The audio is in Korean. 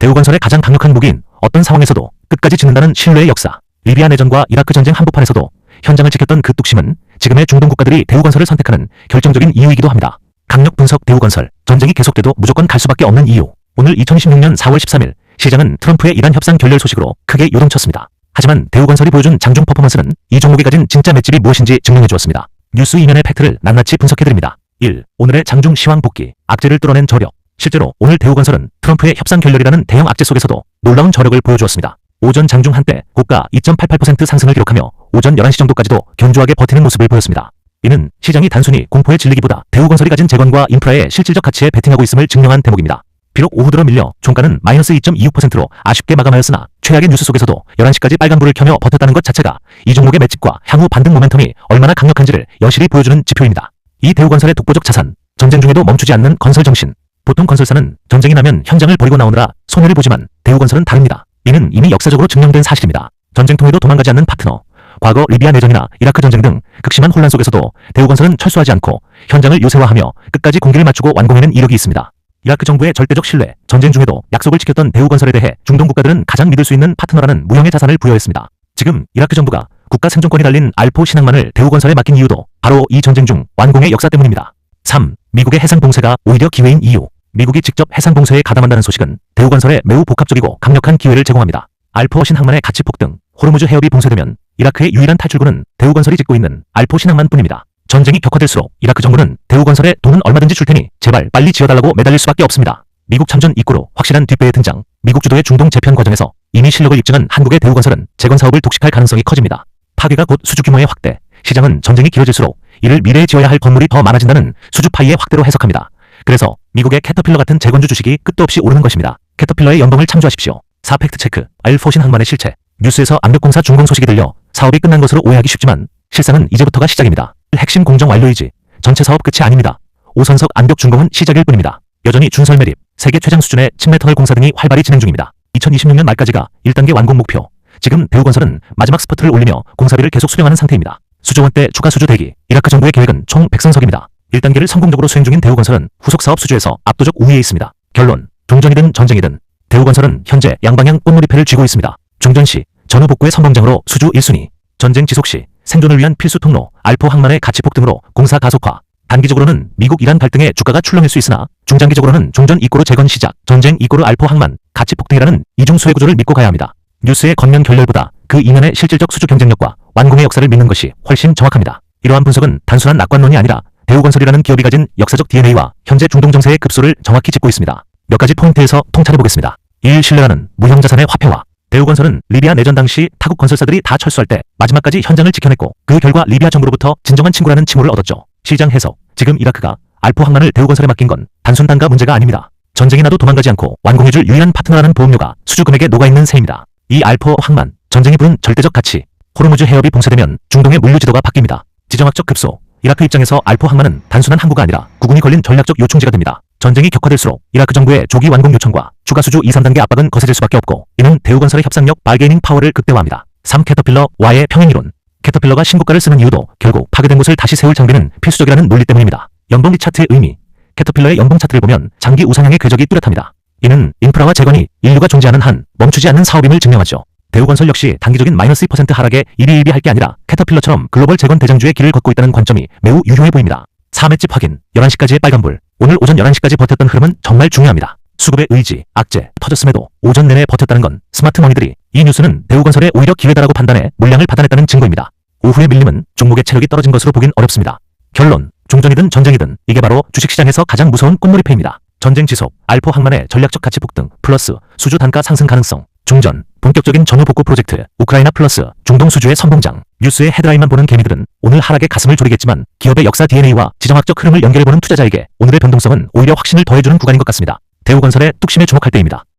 대우건설의 가장 강력한 무기인 어떤 상황에서도 끝까지 짓는다는 신뢰의 역사. 리비아 내전과 이라크 전쟁 한복판에서도 현장을 지켰던 그 뚝심은 지금의 중동 국가들이 대우건설을 선택하는 결정적인 이유이기도 합니다. 강력 분석 대우건설. 전쟁이 계속돼도 무조건 갈 수밖에 없는 이유. 오늘 2026년 4월 13일 시장은 트럼프의 이란 협상 결렬 소식으로 크게 요동쳤습니다. 하지만 대우건설이 보여준 장중 퍼포먼스는 이 종목이 가진 진짜 맷집이 무엇인지 증명해 주었습니다. 뉴스 이면의 팩트를 낱낱이 분석해드립니다. 1. 오늘의 장중 시황 복귀. 악재를 뚫어낸 저력. 실제로 오늘 대우건설은 트럼프의 협상 결렬이라는 대형 악재 속에서도 놀라운 저력을 보여주었습니다. 오전 장중 한때 고가 2.88% 상승을 기록하며 오전 11시 정도까지도 견조하게 버티는 모습을 보였습니다. 이는 시장이 단순히 공포에 질리기보다 대우건설이 가진 재건과 인프라의 실질적 가치에 베팅하고 있음을 증명한 대목입니다. 비록 오후 들어 밀려 종가는 마이너스 2.26%로 아쉽게 마감하였으나 최악의 뉴스 속에서도 11시까지 빨간불을 켜며 버텼다는 것 자체가 이 종목의 맷집과 향후 반등 모멘텀이 얼마나 강력한지를 여실히 보여주는 지표입니다. 이 대우건설의 독보적 자산, 전쟁 중에도 멈추지 않는 건설 정신. 보통 건설사는 전쟁이 나면 현장을 버리고 나오느라 손해를 보지만 대우건설은 다릅니다. 이는 이미 역사적으로 증명된 사실입니다. 전쟁통에도 도망가지 않는 파트너. 과거 리비아 내전이나 이라크 전쟁 등 극심한 혼란 속에서도 대우건설은 철수하지 않고 현장을 요새화하며 끝까지 공기를 맞추고 완공해낸 이력이 있습니다. 이라크 정부의 절대적 신뢰, 전쟁 중에도 약속을 지켰던 대우건설에 대해 중동 국가들은 가장 믿을 수 있는 파트너라는 무형의 자산을 부여했습니다. 지금 이라크 정부가 국가 생존권이 달린 알포 신항만을 대우건설에 맡긴 이유도 바로 이 전쟁 중 완공의 역사 때문입니다. 3. 미국의 해상 봉쇄가 오히려 기회인 이유. 미국이 직접 해상 봉쇄에 가담한다는 소식은 대우건설에 매우 복합적이고 강력한 기회를 제공합니다. 알포 신항만의 가치 폭등, 호르무즈 해협이 봉쇄되면 이라크의 유일한 탈출구는 대우건설이 짓고 있는 알포 신항만뿐입니다. 전쟁이 격화될수록 이라크 정부는 대우건설에 돈은 얼마든지 줄 테니 제발 빨리 지어달라고 매달릴 수밖에 없습니다. 미국 참전 이꼬로 확실한 뒷배의 등장. 미국 주도의 중동 재편 과정에서 이미 실력을 입증한 한국의 대우건설은 재건 사업을 독식할 가능성이 커집니다. 파괴가 곧 수주 규모의 확대. 시장은 전쟁이 길어질수록 이를 미래에 지어야 할 건물이 더 많아진다는 수주 파이의 확대로 해석합니다. 그래서 미국의 캐터필러 같은 재건주 주식이 끝도 없이 오르는 것입니다. 캐터필러의 연봉을 참조하십시오. 4. 팩트체크. 알포신 항만의 실체. 뉴스에서 압력공사 준공 소식이 들려 사업이 끝난 것으로 오해하기 쉽지만 실상은 이제부터가 시작입니다. 핵심 공정 완료이지 전체 사업 끝이 아닙니다. 5선석 안벽 준공은 시작일 뿐입니다. 여전히 준설 매립, 세계 최장 수준의 침례터널 공사 등이 활발히 진행 중입니다. 2026년 말까지가 1단계 완공 목표. 지금 대우건설은 마지막 스퍼트를 올리며 공사비를 계속 수령하는 상태입니다. 수조원대 추가 수주 대기. 이라크 정부의 계획은 총 100선석입니다. 1단계를 성공적으로 수행 중인 대우건설은 후속 사업 수주에서 압도적 우위에 있습니다. 결론. 종전이든 전쟁이든 대우건설은 현재 양방향 꽃놀이패를 쥐고 있습니다. 종전 시 전후 복구의 선봉장으로 수주 1순위, 전쟁 지속 시 생존을 위한 필수 통로 알포 항만의 가치 폭등으로 공사 가속화. 단기적으로는 미국 이란 갈등에 주가가 출렁일 수 있으나 중장기적으로는 종전 이꼬르 재건 시작, 전쟁 이꼬르 알포 항만 가치 폭등이라는 이중수의 구조를 믿고 가야 합니다. 뉴스의 겉면 결렬보다 그 이면의 실질적 수주 경쟁력과 완공의 역사를 믿는 것이 훨씬 정확합니다. 이러한 분석은 단순한 낙관론이 아니라 대우건설이라는 기업이 가진 역사적 DNA와 현재 중동 정세의 급소를 정확히 짚고 있습니다. 몇 가지 포인트에서 통찰해보겠습니다. 1. 신뢰하는 무형자산의 화폐화. 대우건설은 리비아 내전 당시 타국 건설사들이 다 철수할 때 마지막까지 현장을 지켜냈고 그 결과 리비아 정부로부터 진정한 친구라는 칭호를 얻었죠. 시장 해석. 지금 이라크가 알포 항만을 대우건설에 맡긴 건 단순 단가 문제가 아닙니다. 전쟁이 나도 도망가지 않고 완공해줄 유일한 파트너라는 보험료가 수주 금액에 녹아있는 셈입니다. 이 알포 항만, 전쟁이 부른 절대적 가치. 호르무즈 해협이 봉쇄되면 중동의 물류 지도가 바뀝니다. 지정학적 급소. 이라크 입장에서 알포 항만은 단순한 항구가 아니라 구군이 걸린 전략적 요충지가 됩니다. 전쟁이 격화될수록 이라크 정부의 조기 완공 요청과 추가 수주 2, 3단계 압박은 거세질 수밖에 없고 이는 대우건설의 협상력 바게이닝 파워를 극대화합니다. 3. 캐터필러와의 평행이론. 캐터필러가 신고가를 쓰는 이유도 결국 파괴된 곳을 다시 세울 장비는 필수적이라는 논리 때문입니다. 연봉 차트의 의미. 캐터필러의 연봉 차트를 보면 장기 우상향의 궤적이 뚜렷합니다. 이는 인프라와 재건이 인류가 존재하는 한 멈추지 않는 사업임을 증명하죠. 대우건설 역시 단기적인 마이너스 2% 하락에 일희일비할 게 아니라 캐터필러처럼 글로벌 재건 대장주의 길을 걷고 있다는 관점이 매우 유효해 보입니다. 4. 맷집 확인. 11시까지의 빨간불. 오늘 오전 11시까지 버텼던 흐름은 정말 중요합니다. 수급의 의지, 악재, 터졌음에도 오전 내내 버텼다는 건 스마트 머니들이 이 뉴스는 대우건설에 오히려 기회다라고 판단해 물량을 받아냈다는 증거입니다. 오후의 밀림은 종목의 체력이 떨어진 것으로 보긴 어렵습니다. 결론. 종전이든 전쟁이든 이게 바로 주식시장에서 가장 무서운 꽃놀이패입니다. 전쟁 지속, 알포 항만의 전략적 가치 폭등, 플러스 수주 단가 상승 가능성. 중전, 본격적인 전후 복구 프로젝트, 우크라이나 플러스 중동 수주의 선봉장. 뉴스의 헤드라인만 보는 개미들은 오늘 하락에 가슴을 졸이겠지만 기업의 역사 DNA와 지정학적 흐름을 연결해보는 투자자에게 오늘의 변동성은 오히려 확신을 더해주는 구간인 것 같습니다. 대우건설의 뚝심에 주목할 때입니다.